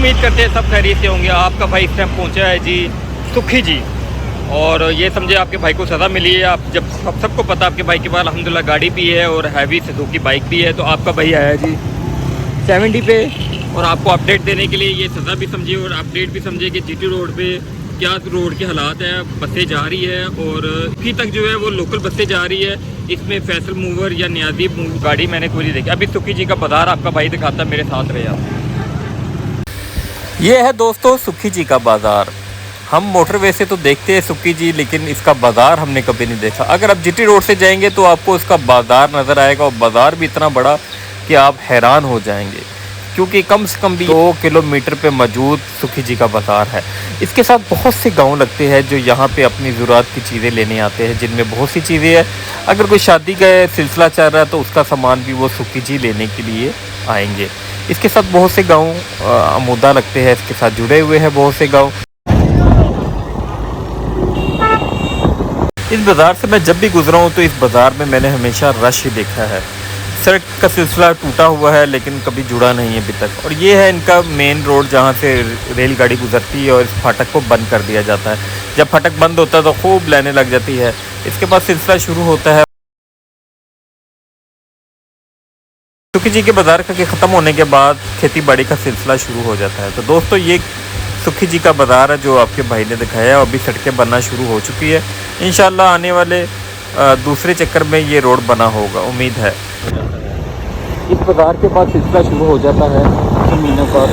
उम्मीद करते हैं सब खैरियत से होंगे। आपका भाई इस टाइम पहुंचा है जी सुखी जी, और ये समझे आपके भाई को सज़ा मिली है। आप जब सबको पता आपके भाई के पास अल्हम्दुलिल्लाह गाड़ी भी है और हैवी सुजुकी बाइक भी है, तो आपका भाई आया जी 70 पे, और आपको अपडेट देने के लिए ये सज़ा भी समझिए और अपडेट भी समझिए कि जीटी रोड पे क्या रोड के हालात हैं। बसें जा रही है और अभी तक जो है वो लोकल बसें जा रही है, इसमें फैसल मूवर या न्याजी गाड़ी मैंने कोई नहीं देखी। अभी सुखी जी का बाज़ार आपका भाई दिखाता, मेरे साथ रहे आप। ये है दोस्तों सुखी जी का बाज़ार। हम मोटरवे से तो देखते हैं सुखी जी, लेकिन इसका बाज़ार हमने कभी नहीं देखा। अगर आप जीटी रोड से जाएंगे तो आपको इसका बाज़ार नज़र आएगा, और बाज़ार भी इतना बड़ा कि आप हैरान हो जाएंगे, क्योंकि कम से कम भी 2 किलोमीटर पे मौजूद सुखी जी का बाज़ार है। इसके साथ बहुत से गांव लगते हैं जो यहाँ पे अपनी ज़रूरत की चीज़ें लेने आते हैं, जिनमें बहुत सी चीज़ें हैं। अगर कोई शादी का सिलसिला चल रहा है तो उसका सामान भी वो सुखी जी लेने के लिए आएंगे। इसके साथ बहुत से गाँव आमोदा लगते हैं, इसके साथ जुड़े हुए हैं बहुत से गाँव। इस बाज़ार से मैं जब भी गुजरा हूँ तो इस बाज़ार में मैंने हमेशा रश ही देखा है। सड़क का सिलसिला टूटा हुआ है लेकिन कभी जुड़ा नहीं है अभी तक। और ये है इनका मेन रोड जहाँ से रेलगाड़ी गुजरती है, और इस फाटक को बंद कर दिया जाता है। जब फाटक बंद होता है तो खूब लाइनें लग जाती है। इसके बाद सिलसिला शुरू होता है सुखी जी के बाज़ार का, के ख़त्म होने के बाद खेती बाड़ी का सिलसिला शुरू हो जाता है। तो दोस्तों ये सुखी जी का बाज़ार है जो आपके भाई ने दिखाया, और अभी सड़कें बनना शुरू हो चुकी है। इंशाल्लाह आने वाले दूसरे चक्कर में ये रोड बना होगा, उम्मीद है। इस बाज़ार के बाद सिलसिला शुरू हो जाता है ज़मीनों का।